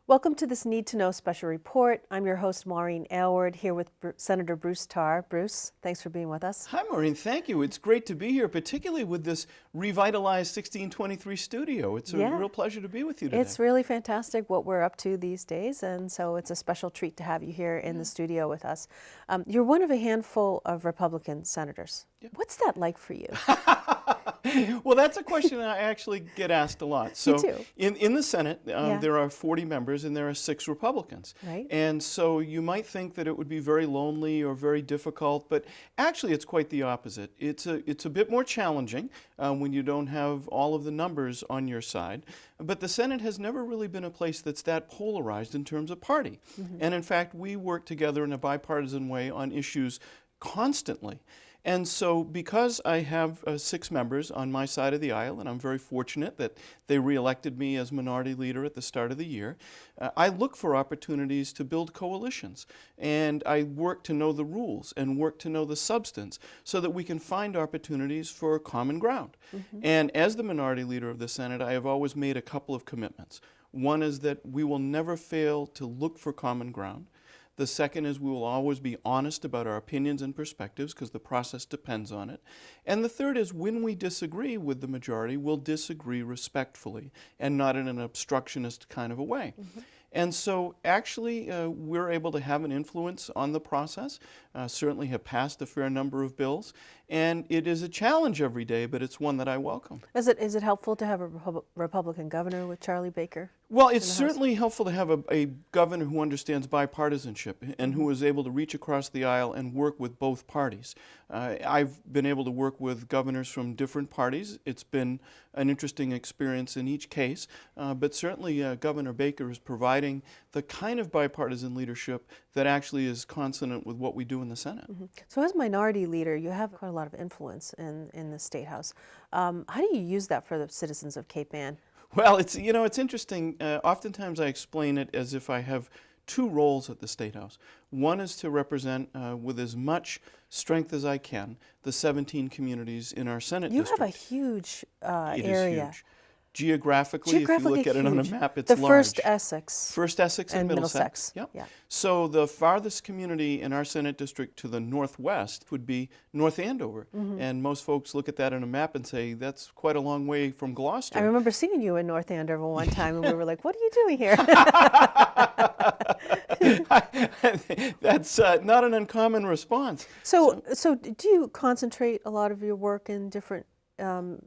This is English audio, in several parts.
Welcome to this Need to Know special report. I'm your host, Maureen Aylward, here with Senator Bruce Tarr. Bruce, thanks for being with us. Hi, Maureen. Thank you. It's great to be here, particularly with this revitalized 1623 studio. It's a real pleasure to be with you today. It's really fantastic what we're up to these days, and so it's a special treat to have you here in the studio with us. You're one of a handful of Republican senators. What's that like for you? Well, that's a question I actually get asked a lot. So, Me too. In the Senate, there are 40 members and there are 6 Republicans. Right. And so you might think that it would be very lonely or very difficult, but actually it's quite the opposite. It's a bit more challenging when you don't have all of the numbers on your side. But the Senate has never really been a place that's that polarized in terms of party. And in fact, we work together in a bipartisan way on issues constantly. And so because I have 6 members on my side of the aisle, and I'm very fortunate that they reelected me as minority leader at the start of the year, I look for opportunities to build coalitions. And I work to know the rules and work to know the substance so that we can find opportunities for common ground. And as the minority leader of the Senate, I have always made a couple of commitments. One is that we will never fail to look for common ground. The second is we will always be honest about our opinions and perspectives because the process depends on it. And the third is when we disagree with the majority, we'll disagree respectfully and not in an obstructionist kind of a way. And so actually we're able to have an influence on the process, certainly have passed a fair number of bills, and it is a challenge every day, but it's one that I welcome. Is it helpful to have a Republican governor with Charlie Baker? Well, it's certainly helpful to have a governor who understands bipartisanship and who is able to reach across the aisle and work with both parties. I've been able to work with governors from different parties. It's been an interesting experience in each case, but certainly Governor Baker is providing the kind of bipartisan leadership that actually is consonant with what we do in the Senate. So as minority leader, you have quite a lot of influence in the State House. How do you use that for the citizens of Cape Ann? Well, it's interesting. Oftentimes I explain it as if I have 2 roles at the State House. One is to represent with as much strength as I can the 17 communities in our Senate district. You have a huge area. It is huge. Geographically, if you look at it on a map, it's the large. First Essex. First Essex and Middlesex. Yep. Yeah. So the farthest community in our Senate district to the northwest would be North Andover. And most folks look at that on a map and say, that's quite a long way from Gloucester. I remember seeing you in North Andover one time, and we were like, what are you doing here? That's not an uncommon response. So do you concentrate a lot of your work in different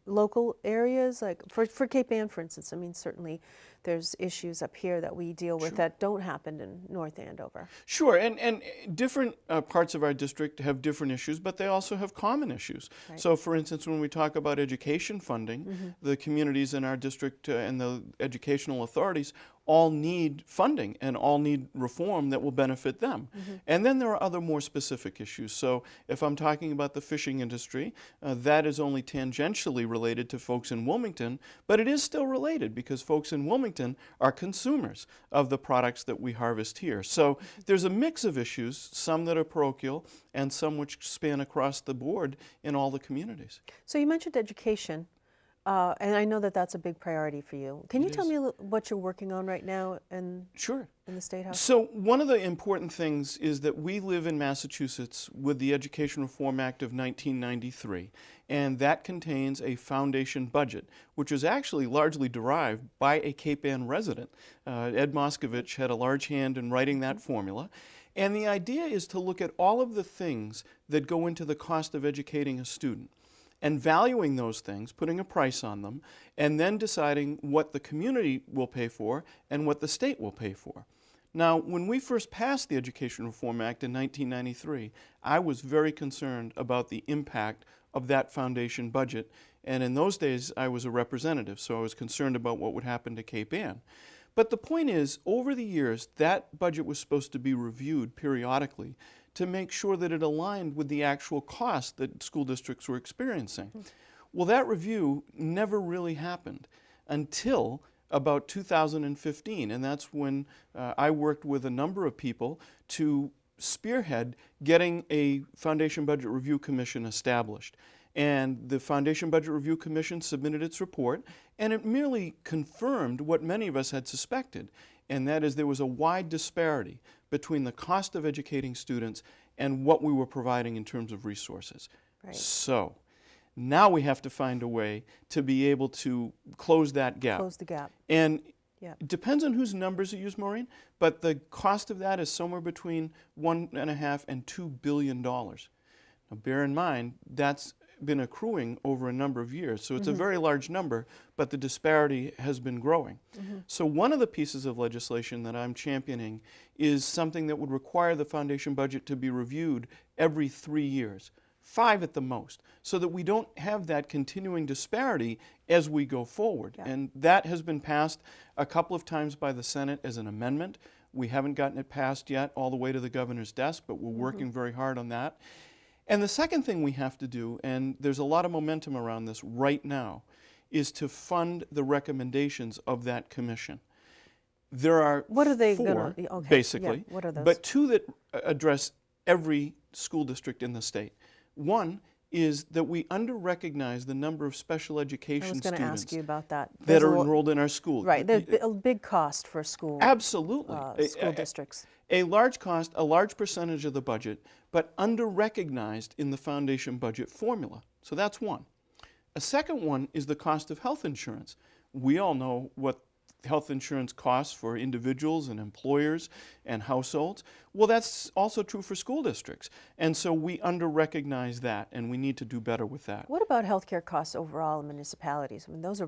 local areas, like for Cape Ann, for instance? I mean, certainly there's issues up here that we deal with that don't happen in North Andover. Sure, and different parts of our district have different issues, but they also have common issues. Right. So, for instance, when we talk about education funding, the communities in our district and the educational authorities all need funding and all need reform that will benefit them. And then there are other more specific issues. So if I'm talking about the fishing industry, that is only tangentially related to folks in Wilmington, but it is still related because folks in Wilmington are consumers of the products that we harvest here. So there's a mix of issues, some that are parochial and some which span across the board in all the communities. So you mentioned education. And I know that that's a big priority for you. Can you tell me what you're working on right now in the State House? So one of the important things is that we live in Massachusetts with the Education Reform Act of 1993, and that contains a foundation budget, which is actually largely derived by a Cape Ann resident. Ed Moskovich had a large hand in writing that formula. And the idea is to look at all of the things that go into the cost of educating a student, and valuing those things, putting a price on them, and then deciding what the community will pay for and what the state will pay for. Now, when we first passed the Education Reform Act in 1993, I was very concerned about the impact of that foundation budget, and in those days I was a representative, so I was concerned about what would happen to Cape Ann. But the point is, over the years, that budget was supposed to be reviewed periodically to make sure that it aligned with the actual cost that school districts were experiencing. Well, that review never really happened until about 2015, and that's when I worked with a number of people to spearhead getting a Foundation Budget Review Commission established. And the Foundation Budget Review Commission submitted its report, and it merely confirmed what many of us had suspected. and that is there was a wide disparity between the cost of educating students and what we were providing in terms of resources. Right. So now we have to find a way to be able to close that gap. Close the gap. And Yeah. it depends on whose numbers you use, Maureen, but the cost of that is somewhere between $1.5 and $2 billion. Now bear in mind, that's been accruing over a number of years. So it's a very large number, but the disparity has been growing. So one of the pieces of legislation that I'm championing is something that would require the foundation budget to be reviewed every 3 years, 5 at the most, so that we don't have that continuing disparity as we go forward. Yeah. And that has been passed a couple of times by the Senate as an amendment. We haven't gotten it passed yet all the way to the governor's desk, but we're working very hard on that. And the second thing we have to do, and there's a lot of momentum around this right now, is to fund the recommendations of that commission. There are What are they 4, gonna? Okay. basically, Yeah. What are those? but 2 that address every school district in the state. One is that we under-recognize the number of special I education was going to students ask you about that. that There's a are lo- enrolled in our school. Right. There's a big cost for Absolutely. school districts. A large cost, a large percentage of the budget, but under-recognized in the foundation budget formula. So that's one. A second one is the cost of health insurance. We all know what health insurance costs for individuals and employers and households. Well, that's also true for school districts. And so we under-recognize that, and we need to do better with that. What about healthcare costs overall in municipalities? I mean, those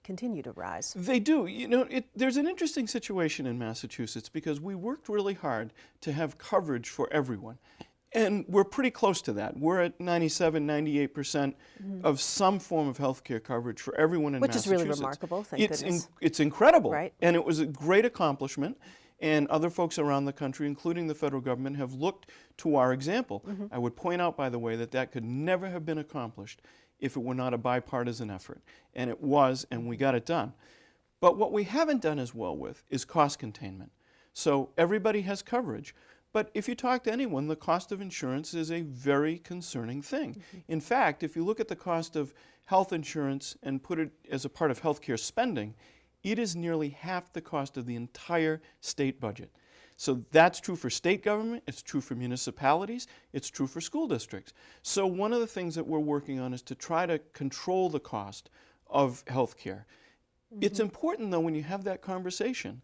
continue to rise. They do. You know, there's an interesting situation in Massachusetts because we worked really hard to have coverage for everyone. And we're pretty close to that. We're at 97, 98% of some form of health care coverage for everyone in Which is Massachusetts. really remarkable, thank goodness. It's incredible. Right. And it was a great accomplishment. And other folks around the country, including the federal government, have looked to our example. I would point out, by the way, that that could never have been accomplished if it were not a bipartisan effort. And it was, and we got it done. But what we haven't done as well with is cost containment. So everybody has coverage. But if you talk to anyone, the cost of insurance is a very concerning thing. In fact, if you look at the cost of health insurance and put it as a part of healthcare spending, it is nearly half the cost of the entire state budget. So that's true for state government, it's true for municipalities, it's true for school districts. So one of the things that we're working on is to try to control the cost of healthcare. It's important, though, when you have that conversation,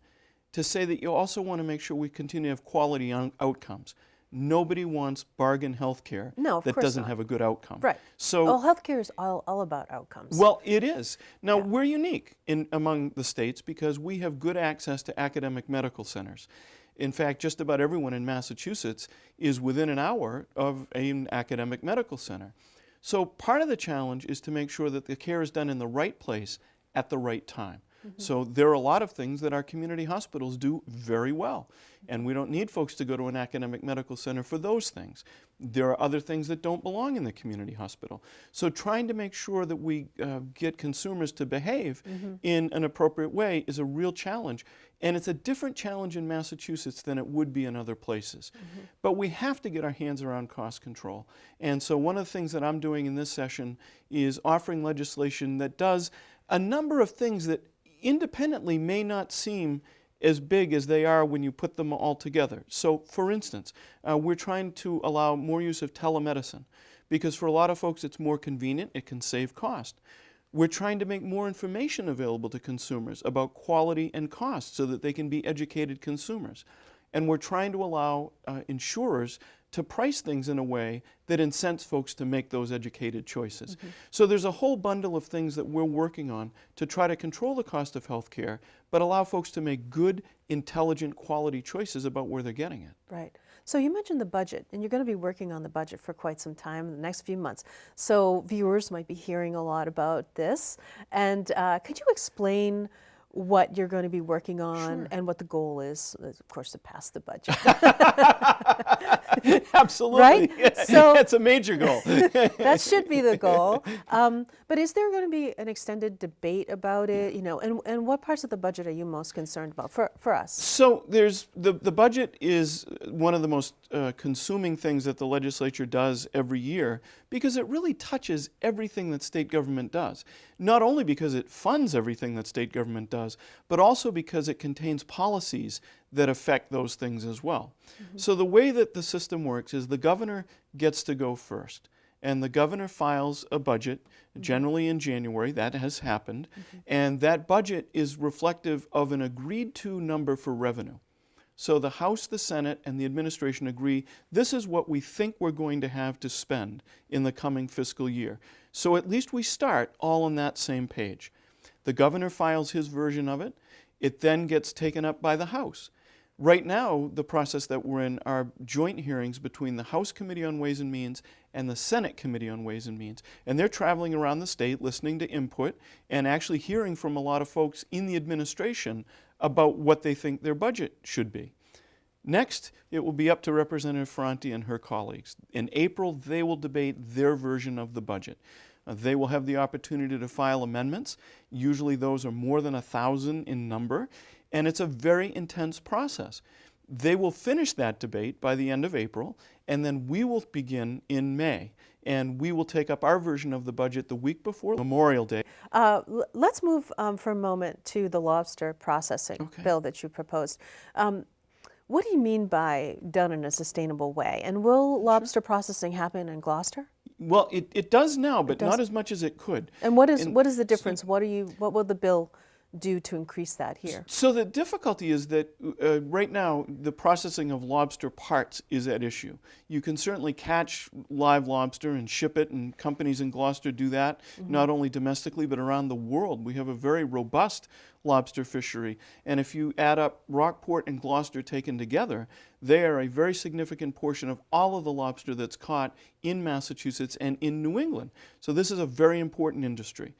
to say that you also want to make sure we continue to have quality outcomes. Nobody wants bargain health care No, of that course doesn't not. have a good outcome. Right. So, Well, healthcare is all about outcomes. well, it is. Now, Yeah. we're unique among the states because we have good access to academic medical centers. In fact, just about everyone in Massachusetts is within an hour of an academic medical center. So part of the challenge is to make sure that the care is done in the right place at the right time. So there are a lot of things that our community hospitals do very well, and we don't need folks to go to an academic medical center for those things. There are other things that don't belong in the community hospital. So trying to make sure that we get consumers to behave in an appropriate way is a real challenge, and it's a different challenge in Massachusetts than it would be in other places. But we have to get our hands around cost control. And so one of the things that I'm doing in this session is offering legislation that does a number of things that independently may not seem as big as they are when you put them all together. So, for instance, we're trying to allow more use of telemedicine because for a lot of folks it's more convenient, it can save cost. We're trying to make more information available to consumers about quality and cost so that they can be educated consumers. And we're trying to allow insurers to price things in a way that incents folks to make those educated choices. So there's a whole bundle of things that we're working on to try to control the cost of health care, but allow folks to make good, intelligent, quality choices about where they're getting it. Right. So you mentioned the budget, and you're going to be working on the budget for quite some time in the next few months. So viewers might be hearing a lot about this. And could you explain what you're going to be working on and what the goal is, of course, to pass the budget? Absolutely. Right? So that's a major goal. that should be the goal. But is there going to be an extended debate about it? You know, and what parts of the budget are you most concerned about for us? So there's the budget is one of the most consuming things that the legislature does every year because it really touches everything that state government does. Not only because it funds everything that state government does, but also because it contains policies that affect those things as well. So the way that the system works is the governor gets to go first. And the governor files a budget, generally in January. That has happened. And that budget is reflective of an agreed-to number for revenue. So the House, the Senate, and the administration agree, this is what we think we're going to have to spend in the coming fiscal year. So at least we start all on that same page. The governor files his version of it. It then gets taken up by the House. Right now, the process that we're in are joint hearings between the House Committee on Ways and Means and the Senate Committee on Ways and Means. And they're traveling around the state listening to input and actually hearing from a lot of folks in the administration about what they think their budget should be. Next, it will be up to Representative Ferranti and her colleagues. In April, they will debate their version of the budget. They will have the opportunity to file amendments. Usually those are more than 1,000 in number. And it's a very intense process. They will finish that debate by the end of April, and then we will begin in May. And we will take up our version of the budget the week before Memorial Day. Let's move for a moment to the lobster processing bill that you proposed. What do you mean by done in a sustainable way? And will lobster processing happen in Gloucester? Well, it does now, but not as much as it could. And what is the difference? What will the bill do to increase that here? So the difficulty is that right now the processing of lobster parts is at issue. You can certainly catch live lobster and ship it, and companies in Gloucester do that, not only domestically but around the world. We have a very robust lobster fishery, and if you add up Rockport and Gloucester taken together, they are a very significant portion of all of the lobster that's caught in Massachusetts and in New England. So this is a very important industry.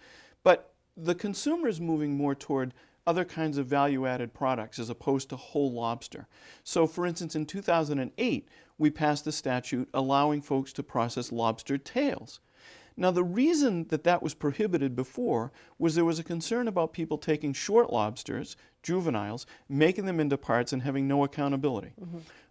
But the consumer is moving more toward other kinds of value-added products as opposed to whole lobster. So for instance, in 2008, we passed a statute allowing folks to process lobster tails. Now the reason that that was prohibited before was there was a concern about people taking short lobsters, juveniles, making them into parts and having no accountability.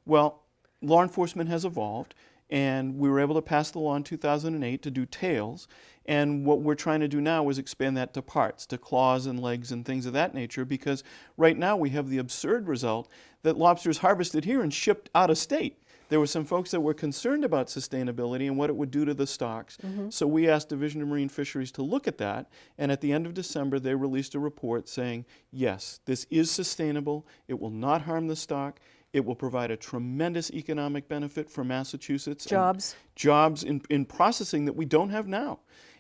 Well, law enforcement has evolved, and we were able to pass the law in 2008 to do tails. And what we're trying to do now is expand that to parts, to claws and legs and things of that nature, because right now we have the absurd result that lobster is harvested here and shipped out of state. There were some folks that were concerned about sustainability and what it would do to the stocks. So we asked Division of Marine Fisheries to look at that, and at the end of December they released a report saying, yes, this is sustainable, it will not harm the stock, it will provide a tremendous economic benefit for Massachusetts. Jobs. Jobs in processing that we don't have now.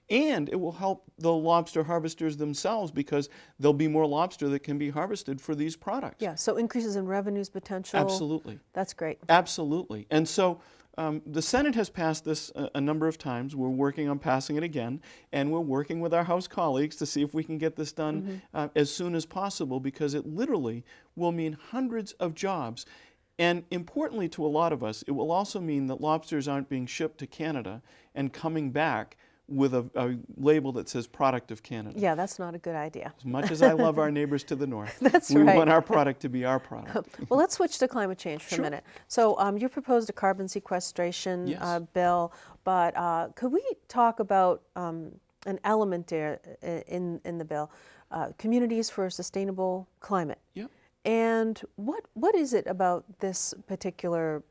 And it will help the lobster harvesters themselves because there'll be more lobster that can be harvested for these products. Yeah, so increases in revenues potential. Absolutely. That's great. Absolutely. And so the Senate has passed this a number of times. We're working on passing it again, and we're working with our House colleagues to see if we can get this done as soon as possible, because it literally will mean hundreds of jobs. And importantly to a lot of us, it will also mean that lobsters aren't being shipped to Canada and coming back with a label that says product of Canada. Yeah, that's not a good idea. As much as I love our neighbors to the north, We want our product to be our product. Well, let's switch to climate change for a minute. So you proposed a carbon sequestration bill, but could we talk about an element there in the bill, communities for a sustainable climate? Yeah. And what is it about this particular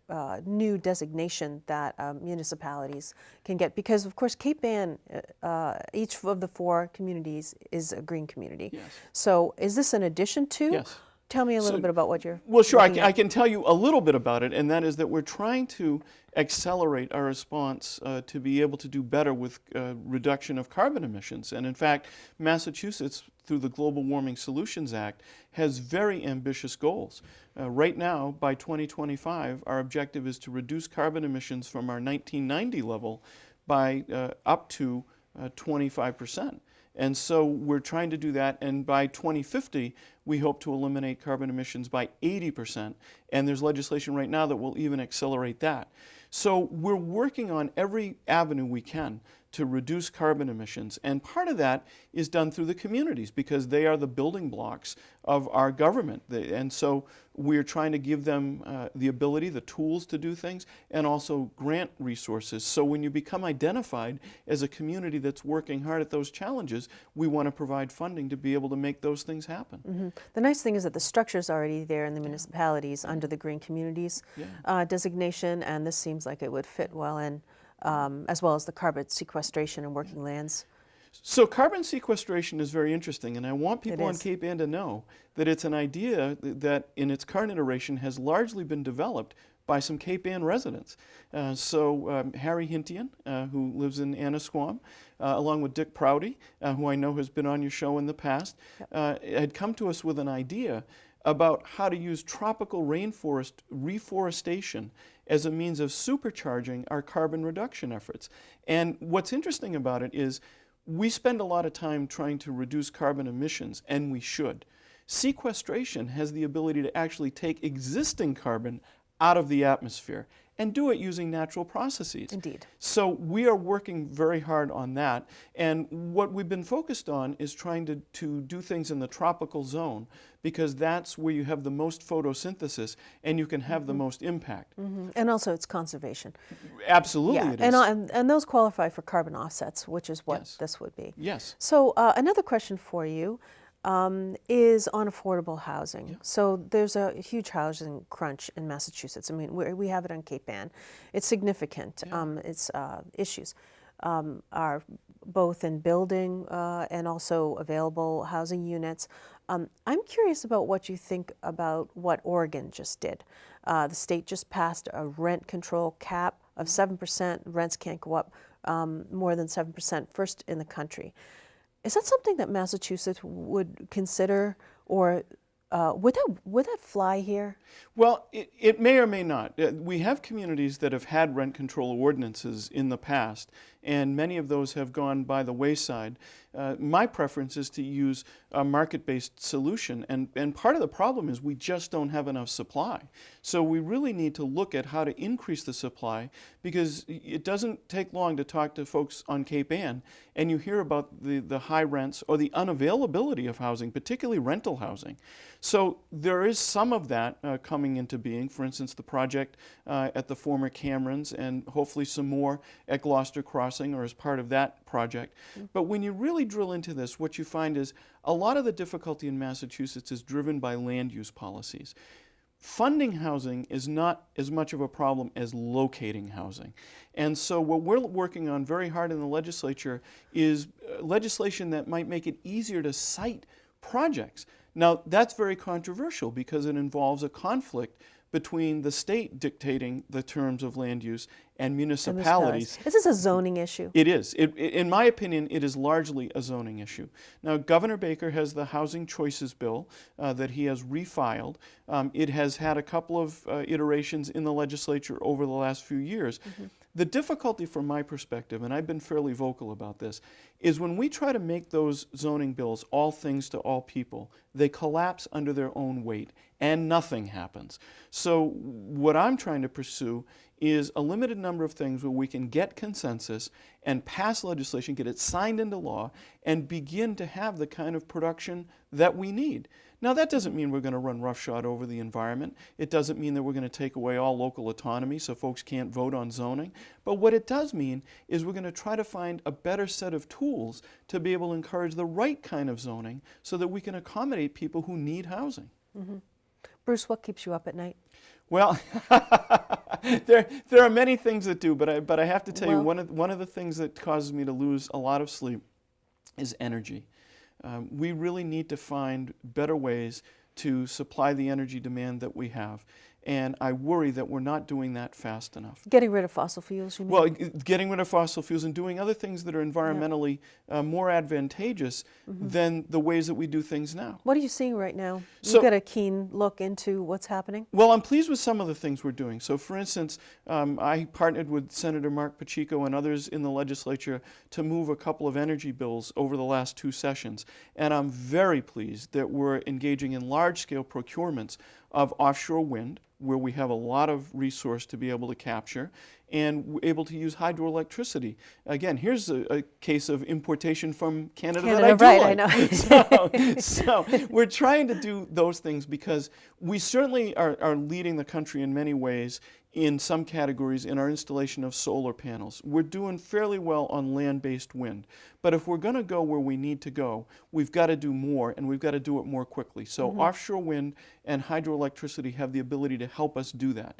new designation that municipalities can get? Because, of course, Cape Ann, each of the 4 communities is a green community. Yes. So is this in addition to? Yes. Tell me a little bit about what you're Well, sure, looking at. I can tell you a little bit about it, and that is that we're trying to accelerate our response to be able to do better with reduction of carbon emissions. And in fact, Massachusetts, through the Global Warming Solutions Act, has very ambitious goals. Right now, by 2025, our objective is to reduce carbon emissions from our 1990 level by up to 25%. And so we're trying to do that, and by 2050, we hope to eliminate carbon emissions by 80%. And there's legislation right now that will even accelerate that. So we're working on every avenue we can to reduce carbon emissions. And part of that is done through the communities because they are the building blocks of our government. And so we're trying to give them the ability, the tools to do things, and also grant resources. So when you become identified as a community that's working hard at those challenges, we want to provide funding to be able to make those things happen. Mm-hmm. The nice thing is that the structure's already there in the municipalities under the Green Communities designation, and this seems like it would fit well in, as well as the carbon sequestration and working lands. So carbon sequestration is very interesting, and I want people on Cape Ann to know that it's an idea that in its current iteration has largely been developed by some Cape Ann residents. Harry Hintian, who lives in Annisquam, along with Dick Prouty, who I know has been on your show in the past, had come to us with an idea about how to use tropical rainforest reforestation as a means of supercharging our carbon reduction efforts. And what's interesting about it is we spend a lot of time trying to reduce carbon emissions, and we should. Sequestration has the ability to actually take existing carbon out of the atmosphere and do it using natural processes. Indeed. So we are working very hard on that, and what we've been focused on is trying to do things in the tropical zone because that's where you have the most photosynthesis and you can have the most impact. And also it's conservation. Absolutely it is. And those qualify for carbon offsets, which is what this would be. Yes. So another question for you is on affordable housing. So there's a huge housing crunch in Massachusetts. I mean, we have it on Cape Ann. It's significant. Its issues are both in building and also available housing units. I'm curious about what you think about what Oregon just did. The state just passed a rent control cap of 7%. Rents can't go up more than 7%, first in the country. Is that something that Massachusetts would consider, or would that fly here? Well, it may or may not. We have communities that have had rent control ordinances in the past, and many of those have gone by the wayside. My preference is to use a market-based solution, and part of the problem is we just don't have enough supply. So we really need to look at how to increase the supply, because it doesn't take long to talk to folks on Cape Ann, and you hear about the high rents or the unavailability of housing, particularly rental housing. So there is some of that coming into being. For instance, the project at the former Camerons, and hopefully some more at Gloucester Crossing or as part of that project. But when you really drill into this, what you find is a lot of the difficulty in Massachusetts is driven by land use policies. Funding housing is not as much of a problem as locating housing. And so what we're working on very hard in the legislature is legislation that might make it easier to site projects. Now, that's very controversial because it involves a conflict between the state dictating the terms of land use and municipalities. Is this a zoning issue? It is. In my opinion, it is largely a zoning issue. Now, Governor Baker has the Housing Choices Bill that he has refiled. It has had a couple of iterations in the legislature over the last few years. The difficulty from my perspective, and I've been fairly vocal about this, is when we try to make those zoning bills all things to all people, they collapse under their own weight and nothing happens. So what I'm trying to pursue is a limited number of things where we can get consensus and pass legislation, get it signed into law, and begin to have the kind of production that we need. Now, that doesn't mean we're going to run roughshod over the environment. It doesn't mean that we're going to take away all local autonomy so folks can't vote on zoning. But what it does mean is we're going to try to find a better set of tools to be able to encourage the right kind of zoning so that we can accommodate people who need housing. Bruce, what keeps you up at night? Well, there are many things that do, but I have to tell you, one of the things that causes me to lose a lot of sleep is energy. We really need to find better ways to supply the energy demand that we have. And I worry that we're not doing that fast enough. Getting rid of fossil fuels, you mean? Well, getting rid of fossil fuels and doing other things that are environmentally more advantageous than the ways that we do things now. What are you seeing right now? So- You've got a keen look into what's happening? Well, I'm pleased with some of the things we're doing. So, for instance, I partnered with Senator Mark Pacheco and others in the legislature to move a couple of energy bills over the last 2 sessions. And I'm very pleased that we're engaging in large-scale procurements of offshore wind, where we have a lot of resource to be able to capture, and able to use hydroelectricity. Again, here's a case of importation from Canada that I do right, like. I know. So we're trying to do those things because we certainly are leading the country in many ways in some categories in our installation of solar panels. We're doing fairly well on land-based wind. But if we're going to go where we need to go, we've got to do more, and we've got to do it more quickly. So offshore wind and hydroelectricity have the ability to help us do that.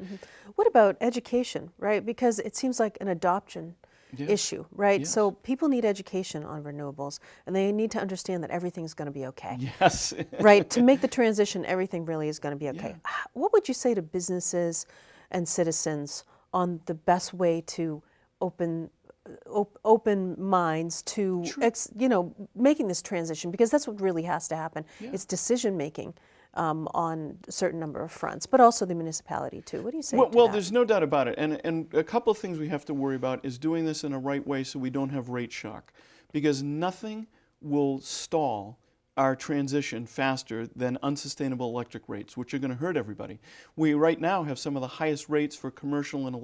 What about education, right? Because it seems like an adoption issue, right? Yes. So people need education on renewables, and they need to understand that everything's going to be okay. Yes. Right? To make the transition, everything really is going to be okay. Yeah. What would you say to businesses and citizens on the best way to open minds to making this transition, because that's what really has to happen. Yeah. It's decision making on a certain number of fronts, but also the municipality too. What do you say to Well, that? there's no doubt about it. And a couple of things we have to worry about is doing this in a right way so we don't have rate shock. Because nothing will stall our transition faster than unsustainable electric rates, which are going to hurt everybody. We right now have some of the highest rates for commercial and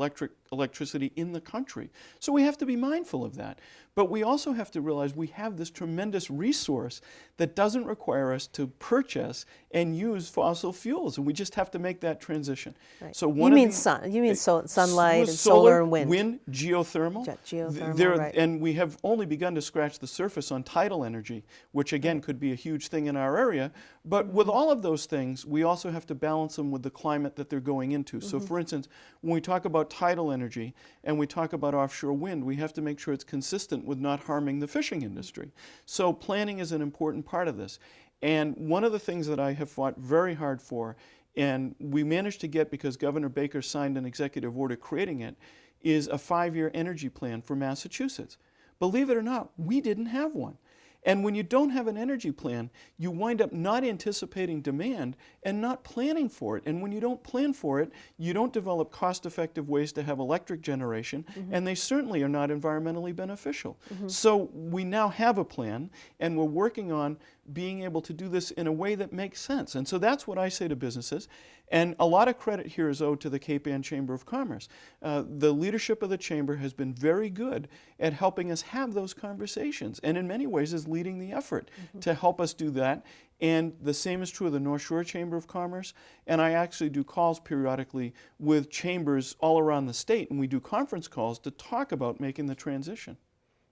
electricity in the country. So we have to be mindful of that. But we also have to realize we have this tremendous resource that doesn't require us to purchase and use fossil fuels, and we just have to make that transition. Right. So You mean sunlight and solar and wind. Geothermal. Geothermal, right. And we have only begun to scratch the surface on tidal energy, which again could be a huge thing in our area. But with all of those things, we also have to balance them with the climate that they're going into. So for instance, when we talk about tidal energy and we talk about offshore wind, we have to make sure it's consistent with not harming the fishing industry. So planning is an important part of this. And one of the things that I have fought very hard for, and we managed to get because Governor Baker signed an executive order creating it, is a 5-year energy plan for Massachusetts. Believe it or not, we didn't have one. And when you don't have an energy plan, you wind up not anticipating demand and not planning for it. And when you don't plan for it, you don't develop cost-effective ways to have electric generation, and they certainly are not environmentally beneficial. So we now have a plan, and we're working on being able to do this in a way that makes sense. And so that's what I say to businesses. And a lot of credit here is owed to the Cape Ann Chamber of Commerce. The leadership of the Chamber has been very good at helping us have those conversations, and in many ways is leading the effort to help us do that. And the same is true of the North Shore Chamber of Commerce. And I actually do calls periodically with chambers all around the state, and we do conference calls to talk about making the transition.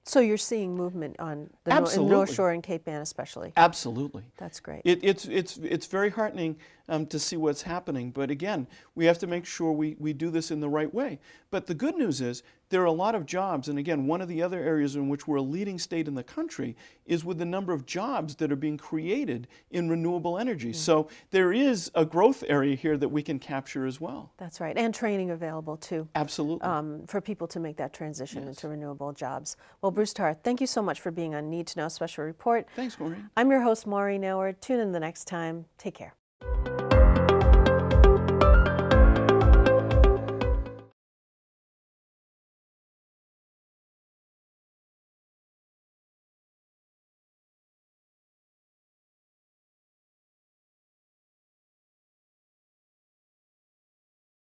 So you're seeing movement on the in North Shore and Cape Ann especially. Absolutely. That's great. It's very heartening to see what's happening. But again, we have to make sure we do this in the right way. But the good news is there are a lot of jobs. And again, one of the other areas in which we're a leading state in the country is with the number of jobs that are being created in renewable energy. So there is a growth area here that we can capture as well. That's right. And training available too. Absolutely. For people to make that transition into renewable jobs. Well, Bruce Tarr, thank you so much for being on Need to Know Special Report. Thanks, Maureen. I'm your host, Maureen Howard. Tune in the next time. Take care.